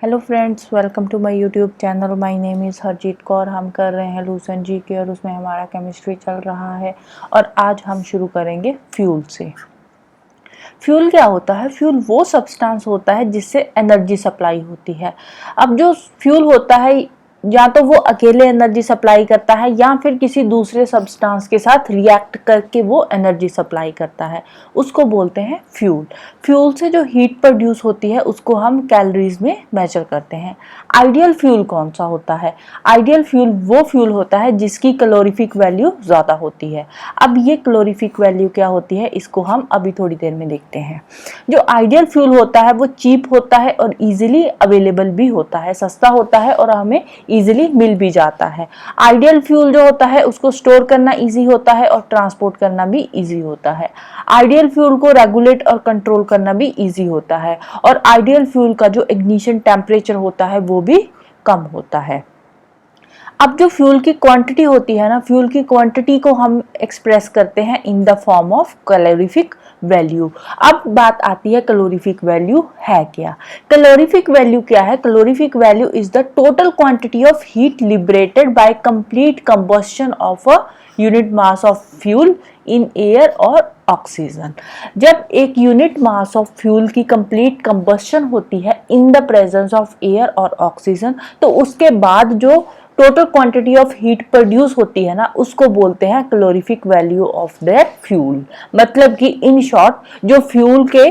Hello friends, welcome to my YouTube channel. My name is Harjeet Kaur. हम कर रहे हैं लूसेंट जी के और उसमें हमारा केमिस्ट्री चल रहा है और आज हम शुरू करेंगे फ्यूल से। फ्यूल क्या होता है? फ्यूल वो सब्सटेंस होता है जिससे एनर्जी सप्लाई होती है। अब जो फ्यूल होता है या तो वो अकेले एनर्जी सप्लाई करता है या फिर किसी दूसरे सब्सटेंस के साथ रिएक्ट करके वो एनर्जी सप्लाई करता है, उसको बोलते हैं फ्यूल। फ्यूल से जो हीट प्रोड्यूस होती है उसको हम कैलोरीज में मेजर करते हैं। आइडियल फ्यूल कौन सा होता है? आइडियल फ्यूल वो फ्यूल होता है जिसकी कैलोरीफिक वैल्यू ज़्यादा होती है। अब ये कैलोरीफिक वैल्यू क्या होती है इसको हम अभी थोड़ी देर में देखते हैं। जो आइडियल फ्यूल होता है वो चीप होता है और इजीली अवेलेबल भी होता है, सस्ता होता है और हमें इजीली मिल भी जाता है। आइडियल फ्यूल जो होता है उसको स्टोर करना इजी होता है और ट्रांसपोर्ट करना भी इजी होता है। आइडियल फ्यूल को रेगुलेट और कंट्रोल करना भी इजी होता है और आइडियल फ्यूल का जो इग्निशन टेम्परेचर होता है वो भी कम होता है। अब जो फ्यूल की क्वांटिटी होती है ना, फ्यूल की क्वांटिटी को हम एक्सप्रेस करते हैं in the form of calorific value. अब बात आती है कैलोरीफिक वैल्यू है क्या? कैलोरीफिक वैल्यू क्या है? Calorific value is the total quantity of heat liberated bye complete combustion of a unit mass of fuel in air और ऑक्सीजन। जब एक यूनिट मास ऑफ फ्यूल की कंप्लीट कंबस्शन होती है in the presence of air और oxygen, तो उसके बाद जो total quantity of heat produce होती है ना, उसको बोलते हैं calorific value of that fuel. मतलब कि इन शॉर्ट जो फ्यूल के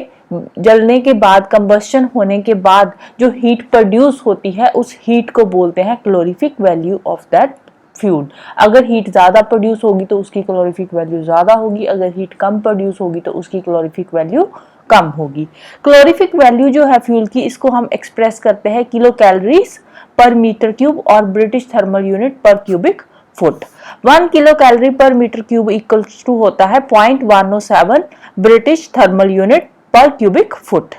जलने के बाद, कंबस्शन होने के बाद जो हीट प्रोड्यूस होती है उस हीट को बोलते हैं calorific value of that fuel. अगर हीट ज़्यादा प्रोड्यूस होगी तो उसकी कैलोरीफिक वैल्यू ज़्यादा होगी, अगर हीट कम प्रोड्यूस होगी तो उसकी कैलोरीफिक वैल्यू कम होगी। कैलोरीफिक वैल्यू जो है फ्यूल की, इसको हम एक्सप्रेस करते हैं kilo calories per metre cube और British thermal unit per cubic foot. 1 kilo calorie per metre cube equals to होता है 0.107 British thermal unit per cubic foot.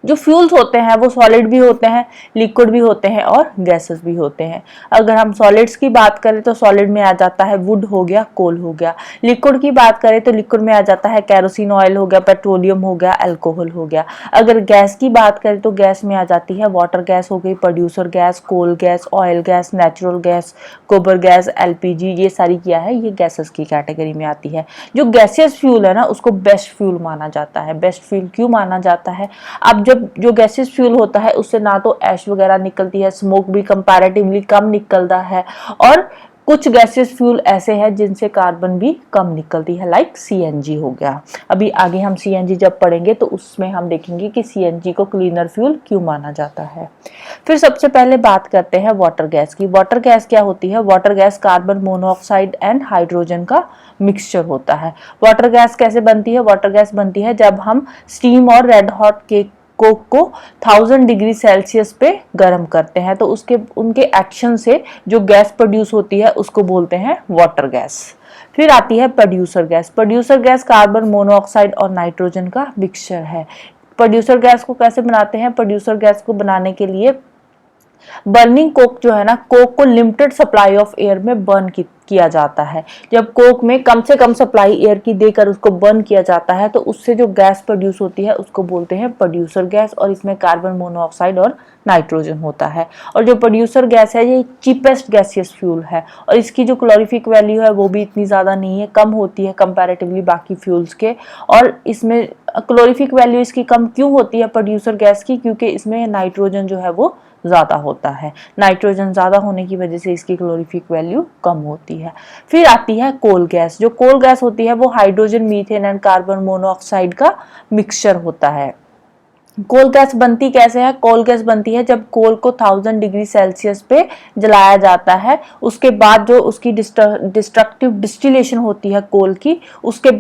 जो फ्यूल्स होते हैं वो सॉलिड भी होते हैं, लिक्विड भी होते हैं और गैसेस भी होते हैं। अगर हम सॉलिड्स की बात करें तो सॉलिड में आ जाता है वुड हो गया, कोल हो गया। लिक्विड की बात करें तो लिक्विड में आ जाता है कैरोसिन ऑयल हो गया, पेट्रोलियम हो गया, अल्कोहल हो गया। अगर गैस की बात करें तो गैस में आ जाती है वाटर गैस हो गई, producer gas, coal gas, oil gas, natural gas, गोबर गैस, एलपीजी। ये सारी क्या है, ये गैसेस की कैटेगरी में आती है। जो गैसियस फ्यूल है ना, उसको बेस्ट फ्यूल माना जाता है। बेस्ट फ्यूल क्यों माना जाता है? अब जब जो गैसियस फ्यूल होता है उससे ना तो ऐश वगैरह निकलती है, स्मोक भी कंपैरेटिवली कम निकलता है और कुछ गैसियस फ्यूल ऐसे हैं जिनसे कार्बन भी कम निकलती है, लाइक सीएनजी हो गया। अभी आगे हम सीएनजी जब पढ़ेंगे तो उसमें हम देखेंगे कि सीएनजी को क्लीनर फ्यूल क्यों माना जाता है। फिर सबसे पहले बात करते हैं वाटर गैस की। वाटर गैस क्या होती है? Water gas carbon monoxide and hydrogen का मिक्सचर होता है। वाटर गैस कैसे बनती है? वाटर गैस बनती है जब हम स्टीम और रेड हॉट केक कोक को 1000 डिग्री सेल्सियस पे गर्म करते हैं, तो उसके उनके एक्शन से जो गैस प्रोड्यूस होती है उसको बोलते हैं वाटर गैस। फिर आती है producer gas. Producer gas carbon monoxide और नाइट्रोजन का मिक्सचर है। प्रोड्यूसर गैस को कैसे बनाते हैं? प्रोड्यूसर गैस को बनाने के लिए बर्निंग कोक जो है ना, कोक को लिमिटेड सप्लाई ऑफ एयर में बर्न किया जाता है। जब कोक में कम से कम सप्लाई एयर की देकर उसको बर्न किया जाता है तो उससे जो गैस प्रोड्यूस होती है उसको बोलते हैं प्रोड्यूसर गैस और इसमें कार्बन मोनोऑक्साइड और नाइट्रोजन होता है। और जो प्रोड्यूसर गैस है ये चीपेस्ट गैसियस फ्यूल है और इसकी जो कैलोरीफिक वैल्यू है वो भी इतनी ज़्यादा नहीं है, कम होती है कंपैरेटिवली बाकी फ्यूल्स के। और इसमें कैलोरीफिक वैल्यू इसकी कम क्यों होती है प्रोड्यूसर गैस की? क्योंकि इसमें नाइट्रोजन जो है वो ज़्यादा होता है। नाइट्रोजन ज़्यादा होने की वजह से इसकी कैलोरीफिक वैल्यू कम होती है। फिर आती है कोल गैस। जो कोल गैस होती है वो hydrogen, methane and carbon monoxide का मिक्सचर होता है। कोल गैस बनती कैसे है? कोल गैस बनती है जब कोल को 1000 डिग्री सेल्सियस पे जलाया जाता है, उसके बाद जो उसकी डिस्ट्रक्टिव डिस्टिलेशन होती है कोल की, उसके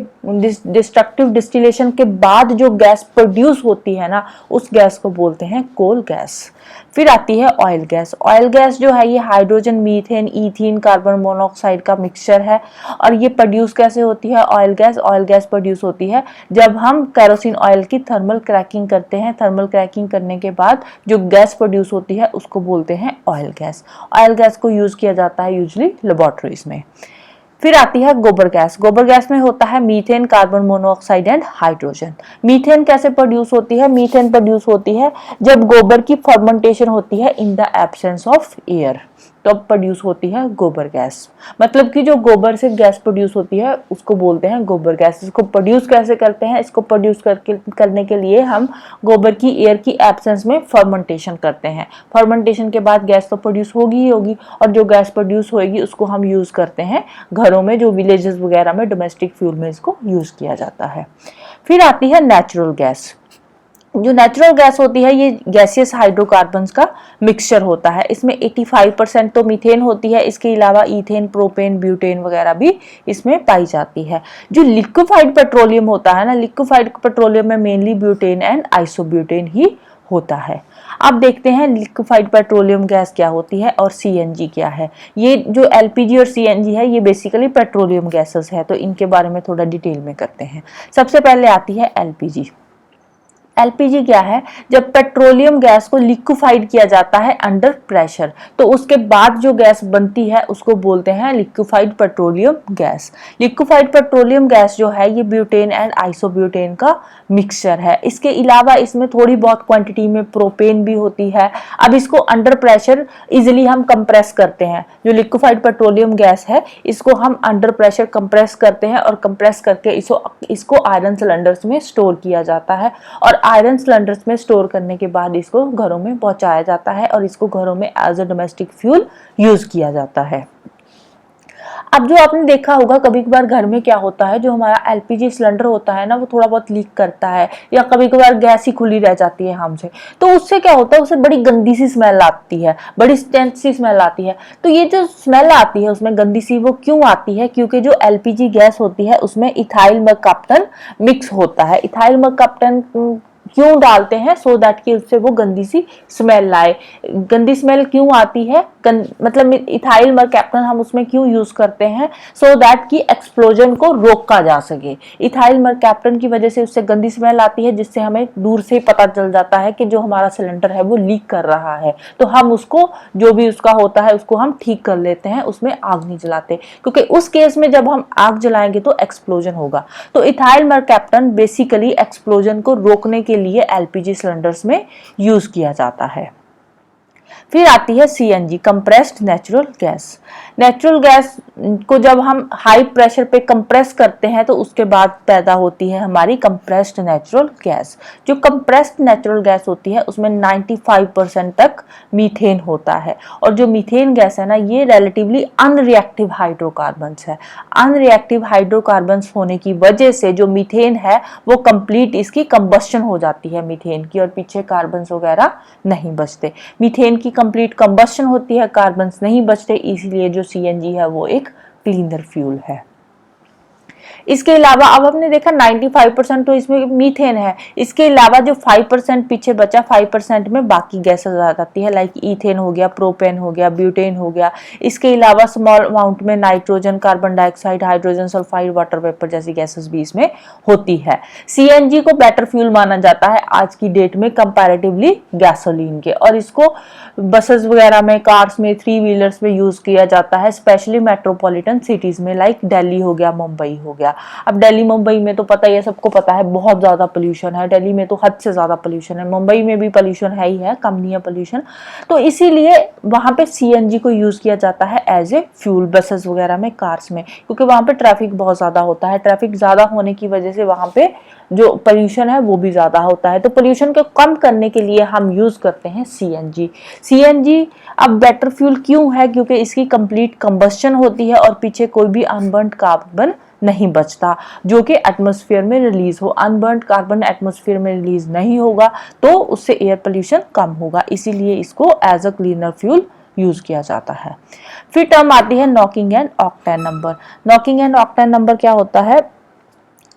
डिस्ट्रक्टिव डिस्टिलेशन के बाद जो गैस प्रोड्यूस होती है ना, उस गैस को बोलते हैं कोल गैस। फिर आती है ऑयल गैस। ऑयल गैस जो है ये hydrogen, methane, ethene, carbon monoxide का मिक्सचर है। और ये प्रोड्यूस कैसे होती है oil gas? Oil gas produce होती है जब हम केरोसिन ऑयल की थर्मल क्रैकिंग करते हैं। थर्मल क्रैकिंग करने के बाद जो गैस प्रोड्यूस होती है उसको बोलते हैं ऑयल गैस। ऑयल गैस को यूज किया जाता है यूजली लेबोरेटरीज में। फिर आती है गोबर गैस। गोबर गैस में होता है methane, carbon monoxide and hydrogen. Methane कैसे प्रोड्यूस होती है? मीथेन प्रोड्यूस होती है जब गोबर की फर्मेंटेशन होती है in the absence of air, तो अब प्रोड्यूस होती है गोबर गैस। मतलब कि जो गोबर से गैस प्रोड्यूस होती है उसको बोलते हैं गोबर गैस। इसको प्रोड्यूस कैसे करते हैं? इसको प्रोड्यूस करने के लिए हम गोबर की एयर की एब्सेंस में फर्मेंटेशन करते हैं। फर्मेंटेशन के बाद गैस तो प्रोड्यूस होगी ही होगी, और जो गैस प्रोड्यूस होगी उसको हम यूज करते हैं घरों में, जो विलेजेस वगैरह में डोमेस्टिक फ्यूल में इसको यूज किया जाता है। फिर आती है नेचुरल गैस। जो नेचुरल गैस होती है ये गैसियस हाइड्रोकार्बन्स का मिक्सचर होता है। इसमें 85% तो मीथेन होती है, इसके अलावा ईथेन, प्रोपेन, ब्यूटेन वगैरह भी इसमें पाई जाती है। जो लिक्विफाइड पेट्रोलियम होता है ना, लिक्विफाइड पेट्रोलियम में मेनली ब्यूटेन एंड आइसोब्यूटेन ही होता है। अब देखते हैं लिक्विफाइड पेट्रोलियम गैस क्या होती है और सीएनजी क्या है। ये जो एलपीजी और सीएनजी है ये बेसिकली पेट्रोलियम गैसेस है, तो इनके बारे में थोड़ा डिटेल में करते हैं। सबसे पहले आती है एलपीजी। एलपीजी क्या है? जब पेट्रोलियम गैस को लिक्विफाइड किया जाता है अंडर प्रेशर, तो उसके बाद जो गैस बनती है उसको बोलते हैं liquefied petroleum gas. Liquefied petroleum gas जो है ये ब्यूटेन एंड आइसोब्यूटेन का मिक्सचर है। इसके अलावा इसमें थोड़ी बहुत क्वांटिटी में प्रोपेन भी होती है। अब इसको अंडर प्रेशर इजिली हम कंप्रेस करते हैं। जो लिक्विफाइड पेट्रोलियम गैस है इसको हम अंडर प्रेशर कंप्रेस करते हैं, और कंप्रेस करके इसको आयरन सिलेंडर्स में स्टोर किया जाता है, और आयरन सिलेंडर्स में स्टोर करने के बाद इसको घरों में पहुंचाया जाता है, और इसको घरों में as a domestic fuel use किया जाता है। अब जो आपने देखा होगा कभी कभार घर में क्या होता है, जो हमारा एलपीजी सिलेंडर होता है ना वो थोड़ा बहुत लीक करता है, या कभी कभार गैस ही खुली रह जाती है हमसे, तो उससे क्या होता है, उससे बड़ी गंदी सी स्मेल आती है, बड़ी स्टेंट सी स्मेल आती है। तो ये जो स्मेल आती है उसमें गंदी सी, वो क्यों आती है? क्योंकि जो एलपीजी गैस होती है उसमें इथाइल मरकाप्टन मिक्स होता है। इथाइल मरकाप्टन क्यों डालते हैं? सो दैट कि उससे वो गंदी सी स्मेल लाए। गंदी स्मेल क्यों आती है? मतलब इथाइल मरकैप्टन हम उसमें क्यों यूज करते हैं? सो दैट कि एक्सप्लोजन को रोका जा सके। इथाइल मरकैप्टन की वजह से उससे गंदी स्मेल आती है, जिससे हमें दूर से पता चल जाता है कि जो हमारा सिलेंडर है वो लीक कर रहा है, तो हम उसको जो भी उसका होता है उसको हम ठीक कर लेते हैं, उसमें आग नहीं जलाते, क्योंकि उस केस में जब हम आग जलाएंगे तो एक्सप्लोजन होगा। तो इथाइल मरकैप्टन बेसिकली एक्सप्लोजन को रोकने के लिए एलपीजी सिलेंडर्स में यूज किया जाता है। फिर आती है CNG, compressed natural gas. Natural gas को जब हम हाई प्रेशर पे कंप्रेस करते हैं तो उसके बाद पैदा होती है हमारी कंप्रेस्ड नेचुरल गैस। जो कंप्रेस्ड नेचुरल गैस होती है उसमें 95% तक मीथेन होता है, और जो मीथेन गैस है ना ये रिलेटिवली अनरिएक्टिव हाइड्रोकार्बन्स है। अनरिएक्टिव हाइड्रोकार्बन्स होने की वजह से जो मीथेन है वो कंप्लीट इसकी कंबस्शन हो जाती है मीथेन की, और पीछे कार्बन्स वगैरह नहीं बचते। मीथेन की कंप्लीट कंबस्शन होती है, कार्बन्स नहीं बचते, इसीलिए जो सीएनजी है वो एक क्लीनर फ्यूल है। इसके अलावा अब हमने देखा 95% तो इसमें मीथेन है, इसके अलावा जो 5% पीछे बचा, 5% में बाकी गैसेस आ जाती है, लाइक ईथेन हो गया, प्रोपेन हो गया, ब्यूटेन हो गया। इसके अलावा स्मॉल अमाउंट में nitrogen, carbon dioxide, hydrogen sulphide, water vapour जैसी गैसेस भी इसमें होती है। सीएनजी को बेटर फ्यूल माना जाता है आज की डेट में कंपैरेटिवली गैसोलीन के, और इसको बसेस वगैरह में, कार्स में, 3 व्हीलर्स में यूज किया जाता है, स्पेशली मेट्रोपॉलिटन सिटीज में, लाइक दिल्ली हो गया, मुंबई हो गया। अब दिल्ली मुंबई में तो पता ही है, सबको पता है बहुत ज्यादा पोल्यूशन है, दिल्ली में तो हद से ज्यादा पोल्यूशन है, मुंबई में भी पोल्यूशन है ही है, कम नहीं है पोल्यूशन, तो इसीलिए वहां पे सीएनजी को यूज किया जाता है एज ए फ्यूल, बसेस वगैरह में, कार्स में, क्योंकि वहां पे ट्रैफिक बहुत ज्यादा होता है। ट्रैफिक ज्यादा होने की वजह से वहां पे जो पोल्यूशन है वो भी ज्यादा होता है, तो पोल्यूशन को कम करने के लिए हम यूज करते हैं सीएनजी। सीएनजी अब बेटर फ्यूल क्यों है? क्योंकि इसकी कंप्लीट कंबस्शन होती है और पीछे कोई भी अनबर्न्ड कार्बन नहीं बचता जो कि एटमॉस्फेयर में रिलीज हो। अनबर्न्ड कार्बन एटमॉस्फेयर में रिलीज नहीं होगा तो उससे एयर पोल्यूशन कम होगा, इसीलिए इसको as a cleaner fuel use किया जाता है। फिर टर्म आती है knocking and octane number. Knocking and octane number क्या होता है?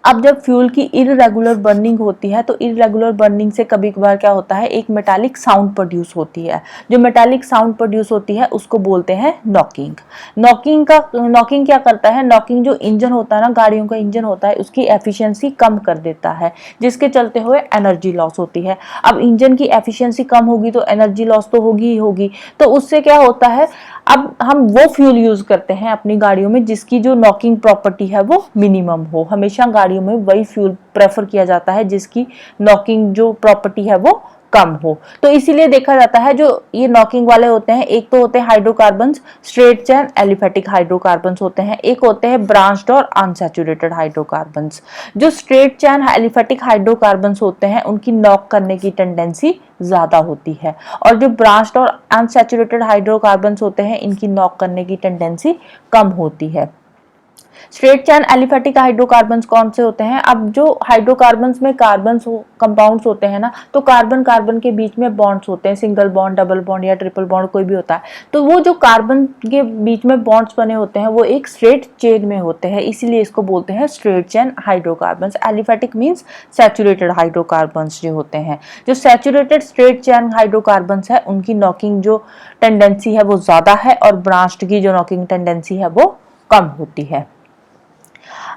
अब जब फ्यूल की इररेगुलर बर्निंग होती है तो इररेगुलर बर्निंग से कभी कभार क्या होता है, एक मेटालिक साउंड प्रोड्यूस होती है। जो मेटालिक साउंड प्रोड्यूस होती है उसको बोलते हैं नॉकिंग। नॉकिंग क्या करता है, नॉकिंग जो इंजन होता है ना, गाड़ियों का इंजन होता है, उसकी एफिशिएंसी कम कर देता है, जिसके चलते हुए एनर्जी लॉस होती है। अब इंजन की एफिशिएंसी कम होगी तो एनर्जी लॉस तो होगी ही होगी। तो उससे क्या होता है, अब हम वो फ्यूल यूज करते हैं अपनी गाड़ियों में जिसकी जो नॉकिंग प्रॉपर्टी है वो मिनिमम हो। हमेशा गाड़ियों में वही फ्यूल प्रेफर किया जाता है जिसकी नॉकिंग जो प्रॉपर्टी है वो कम हो। तो इसीलिए देखा जाता है जो ये नॉकिंग वाले होते हैं, एक तो होते हैं hydrocarbons, straight chain aliphatic hydrocarbons होते हैं, एक होते हैं ब्रांच्ड और अनसैचुरेटेड हाइड्रोकार्बन्स। जो स्ट्रेट चेन एलिफेटिक हाइड्रोकार्बन्स होते हैं उनकी नॉक करने की टेंडेंसी ज्यादा होती है, और जो ब्रांच्ड और अनसैचुरेटेड हाइड्रोकार्बन्स होते हैं इनकी नॉक करने की टेंडेंसी कम होती है। स्ट्रेट चेन एलिफेटिक हाइड्रोकार्बन्स कौन से होते हैं, अब जो हाइड्रोकार्बन्स में कार्बन कंपाउंड्स होते हैं ना, तो कार्बन कार्बन के बीच में बॉन्ड्स होते हैं, सिंगल बॉन्ड, डबल बॉन्ड या ट्रिपल बॉन्ड कोई भी होता है। तो वो जो कार्बन के बीच में बॉन्ड्स बने होते हैं वो एक स्ट्रेट चेन में होते हैं, इसीलिए इसको बोलते हैं straight chain hydrocarbons. Aliphatic means saturated hydrocarbons जो होते हैं। जो सैचुरेटेड स्ट्रेट चेन हाइड्रोकार्बन्स है उनकी नॉकिंग जो टेंडेंसी है वो ज्यादा है, और ब्रांच्ड की जो नॉकिंग टेंडेंसी है वो कम होती है।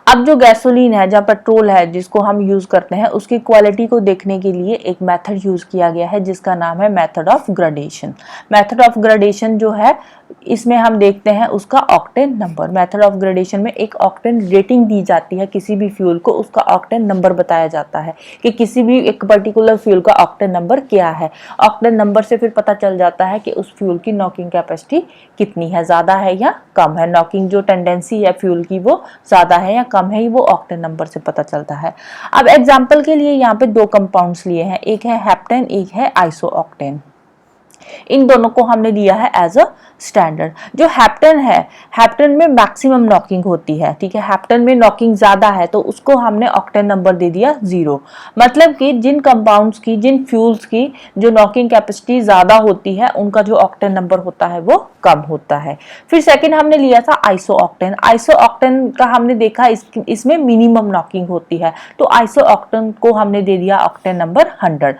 अब जो गैसोलीन है, जहाँ पेट्रोल है जिसको हम यूज करते हैं, उसकी क्वालिटी को देखने के लिए एक मेथड यूज किया गया है जिसका नाम है method of gradation. Method of gradation जो है इसमें हम देखते हैं उसका octane number. Method of gradation में एक ऑक्टेन रेटिंग दी जाती है किसी भी फ्यूल को, उसका ऑक्टेन नंबर बताया जाता है कि किसी भी एक पर्टिकुलर फ्यूल का ऑक्टेन नंबर क्या है। ऑक्टेन नंबर से फिर पता चल जाता है कि उस फ्यूल की नॉकिंग कैपेसिटी कितनी है, ज्यादा है या कम है, नॉकिंग जो टेंडेंसी है फ्यूल की वो ज्यादा है या कम है, वो ऑक्टेन नंबर से पता चलता है। अब एग्जांपल के लिए यहाँ पे दो कंपाउंड्स लिए हैं, एक है हेप्टेन, एक है आइसोऑक्टेन। इन दोनों को हमने लिया है एज अ स्टैंडर्ड। जो हेप्टेन है, हेप्टेन में मैक्सिमम नॉकिंग होती है, ठीक है, हेप्टेन में नॉकिंग ज्यादा है तो उसको हमने ऑक्टेन नंबर दे दिया 0। मतलब कि जिन कंपाउंड्स की, जिन फ्यूल्स की जो नॉकिंग कैपेसिटी ज्यादा होती है उनका जो ऑक्टेन नंबर होता है वो कम होता है। फिर सेकंड हमने लिया था आइसोऑक्टेन। आइसोऑक्टेन का हमने देखा इसमें मिनिमम नॉकिंग होती है, तो आइसोऑक्टेन को हमने दे दिया ऑक्टेन नंबर 100।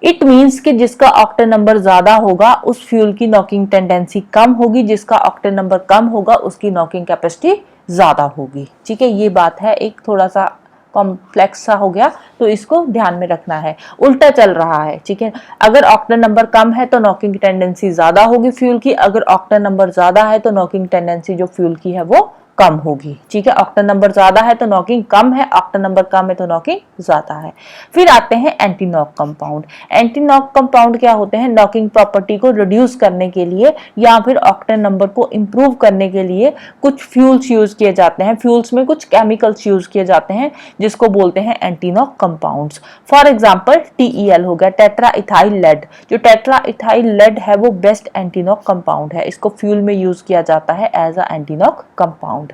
इट मीन्स कि जिसका ऑक्टेन नंबर ज्यादा होगा उस फ्यूल की नॉकिंग टेंडेंसी कम होगी, जिसका ऑक्टेन नंबर कम होगा उसकी नॉकिंग कैपेसिटी ज्यादा होगी। ठीक है, ये बात है, एक थोड़ा सा कॉम्प्लेक्स सा हो गया तो इसको ध्यान में रखना है, उल्टा चल रहा है। ठीक है, अगर ऑक्टेन नंबर कम है तो नॉकिंग टेंडेंसी ज्यादा होगी फ्यूल की, अगर ऑक्टेन नंबर ज्यादा है तो नॉकिंग टेंडेंसी जो फ्यूल की है वो कम होगी। ठीक है, ऑक्टेन नंबर ज्यादा है तो नॉकिंग कम है, ऑक्टेन नंबर कम है तो नॉकिंग ज्यादा है। फिर आते हैं anti knock compound. Anti knock compound क्या होते हैं, नॉकिंग प्रॉपर्टी को रिड्यूस करने के लिए या फिर ऑक्टेन नंबर को इंप्रूव करने के लिए कुछ फ्यूल्स यूज किए जाते हैं। फ्यूल्स में कुछ केमिकल्स यूज किए जाते हैं जिसको बोलते हैं anti knock compounds. For example TEL हो गया, टेट्रा इथाइल लेड। जो टेट्रा इथाइल लेड है वो बेस्ट एंटी नॉक कंपाउंड है, इसको फ्यूल में यूज किया जाता है as a anti knock compound.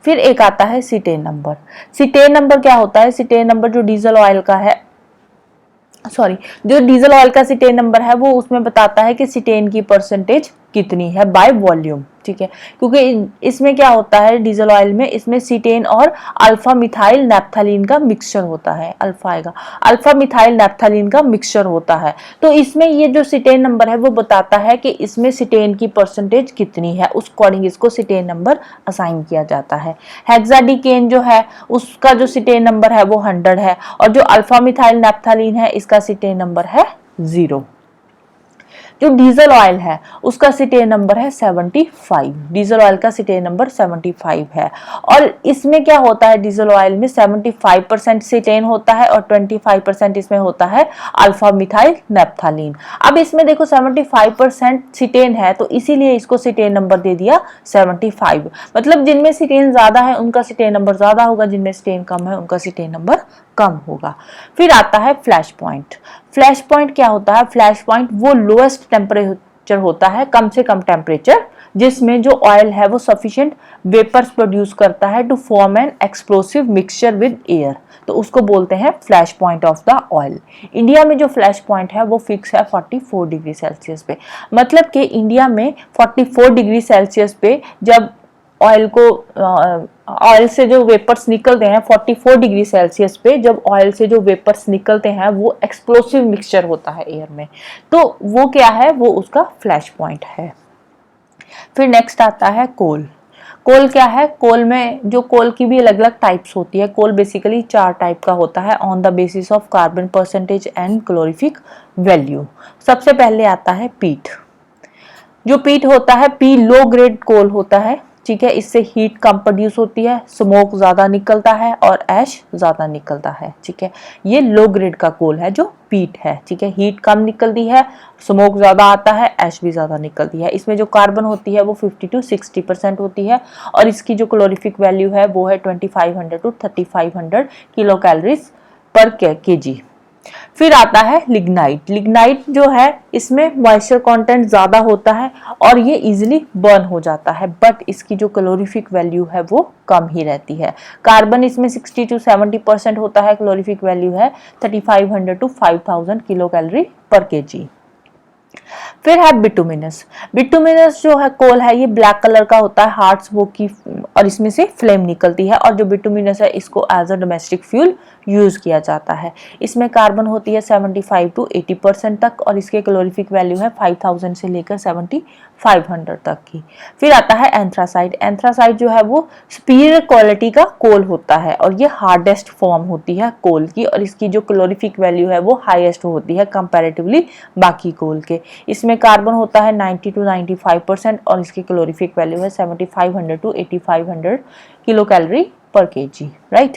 फिर एक आता है सिटेन नंबर। सिटेन नंबर क्या होता है, सिटेन नंबर जो डीजल ऑयल का है, जो डीजल ऑयल का सिटेन नंबर है वो उसमें बताता है कि सिटेन की परसेंटेज कितनी है बाय वॉल्यूम। ठीक है, क्योंकि इसमें क्या होता है डीजल ऑयल में, इसमें सिटेन और अल्फा मिथाइल नैप्थलीन का मिक्सचर होता है, अल्फा आएगा, अल्फा मिथाइल नैप्थलीन का मिक्सचर होता है। तो इसमें ये जो सिटेन नंबर है वो बताता है कि इसमें सिटेन की परसेंटेज कितनी है, उस अकॉर्डिंग इसको सिटेन नंबर असाइन किया जाता है। हेक्साडिकेन जो है उसका जो सिटेन नंबर है वो 100 है, और जो अल्फा मिथाइल नैप्थलीन है इसका सिटेन नंबर है 0। जो डीजल ऑयल है उसका सिटेन नंबर है 75। डीजल ऑयल का सिटेन नंबर 75 है, और इसमें क्या होता है, डीजल ऑयल में 75% सिटेन होता है और 25% इसमें होता है अल्फा मिथाइल नैप्थलीन। अब इसमें देखो 75% सिटेन है तो इसीलिए इसको सिटेन नंबर दे दिया 75। मतलब जिनमें सिटेन ज्यादा है उनका सिटेन नंबर ज्यादा होगा, जिनमें सिटेन कम है उनका सिटेन नंबर कम होगा। फिर आता है फ्लैश पॉइंट। फ्लैश पॉइंट क्या होता है, फ्लैश पॉइंट वो लोएस्ट टेम्परेचर होता है, कम से कम टेम्परेचर, जिसमें जो ऑयल है वो सफिशिएंट वेपर्स प्रोड्यूस करता है to form an explosive mixture with air, तो उसको बोलते हैं flash point of the oil. India में जो फ्लैश पॉइंट है वो फिक्स है 44 डिग्री सेल्सियस पे। मतलब कि इंडिया में 44 डिग्री सेल्सियस पे जब ऑयल को ऑयल से जो वेपर्स निकलते हैं 44 डिग्री सेल्सियस पे, जब ऑयल से जो वेपर्स निकलते हैं वो एक्सप्लोसिव मिक्सचर होता है एयर में, तो वो क्या है, वो उसका फ्लैश पॉइंट है। फिर नेक्स्ट आता है कोल। कोल क्या है, कोल में जो कोल की भी अलग अलग टाइप्स होती है। कोल बेसिकली 4 टाइप का होता है on the basis of carbon percentage and calorific value. सबसे पहले आता है पीट। जो पीट होता है, पी लो ग्रेड कोल होता है, ठीक है। इससे हीट कम प्रोड्यूस होती है, स्मोक ज्यादा निकलता है और ऐश ज्यादा निकलता है, ठीक है। ये लो ग्रेड का कोल है जो पीट है, ठीक है। हीट कम निकलती है, स्मोक ज्यादा आता है, ऐश भी ज्यादा निकलती है। इसमें जो कार्बन होती है वो 50 to 60% होती है और इसकी जो क्लोरिफिक वैल्यू है वो है 2500 to 3500 किलो कैलोरीज पर केजी। फिर आता है लिग्नाइट। लिग्नाइट जो है इसमें मॉइस्चर कंटेंट ज्यादा होता है और ये इजीली बर्न हो जाता है, बट इसकी जो कैलोरीफिक वैल्यू है वो कम ही रहती है। कार्बन इसमें 60 to 70% होता है, कैलोरीफिक वैल्यू है 3500 to 5000 किलो कैलोरी पर केजी। फिर है बिटुमिनस। बिटुमिनस जो है कोल है ये ब्लैक कलर का होता है, हार्ड स्मोकी, और इसमें से फ्लेम निकलती है। और जो बिटुमिनस है इसको as a domestic fuel use किया जाता है। इसमें कार्बन होती है 75 to 80% तक और इसके कैलोरीफिक वैल्यू है 5000 से लेकर 7500 तक की। फिर आता है एंथ्रासाइड। एंथ्रासाइड जो है वो सुपीरियर क्वालिटी का कोल होता है और ये हार्डेस्ट फॉर्म होती है कोल की और इसकी जो कैलोरीफिक वैल्यू है वो हाईएस्ट होती है कंपैरेटिवली बाकी कोल के। इसमें कार्बन होता है 90 to 95% और इसकी कैलोरीफिक वैल्यू है 7500 to 8500 किलो कैलोरी पर केजी, राइट।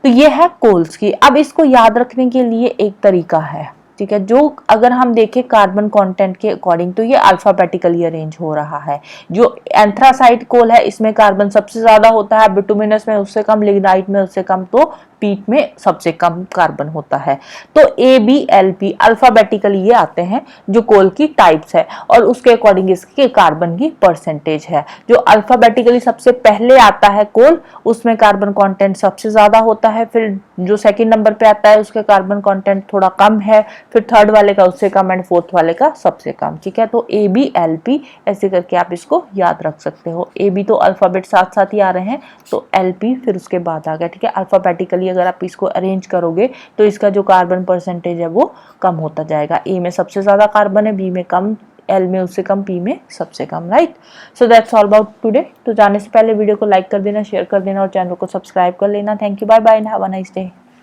तो ये है कोल्स की। अब इसको याद रखने के लिए एक तरीका है, ठीक है, जो अगर हम देखें कार्बन कंटेंट के अकॉर्डिंग तो ये अल्फाबेटिकली अरेंज हो रहा है। जो एंथ्रासाइड कोल है इसमें कार्बन सबसे ज्यादा होता है, बिटुमिनस में उससे कम, लिग्नाइट में उससे कम, तो पीट में सबसे कम कार्बन होता है। तो ABLP अल्फाबेटिकली ये आते हैं जो कोल की टाइप्स है और उसके अकॉर्डिंग इसके कार्बन की परसेंटेज है। जो अल्फाबेटिकली सबसे पहले आता है कोल उसमें कार्बन कंटेंट सबसे ज्यादा होता है, फिर जो सेकंड नंबर पे आता है उसके कार्बन कंटेंट थोड़ा कम है, फिर थर्ड वाले का उससे कम एंड फोर्थ वाले का सबसे कम, ठीक है। तो ABLP ऐसे करके आप इसको याद रख सकते हो। AB तो अल्फाबेट साथ साथ ही आ रहे हैं तो LP फिर उसके बाद आ गया, ठीक है। अल्फाबेटिकली अगर आप इसको अरेंज करोगे तो इसका जो कार्बन परसेंटेज है वो कम होता जाएगा। A में सबसे ज्यादा कार्बन है, B में कम, L में उससे कम, P में सबसे कम, right. So that's all about today. तो जाने से पहले वीडियो को लाइक कर देना, शेयर कर देना और चैनल को सब्सक्राइब कर लेना। Thank you, bye bye and have a nice day.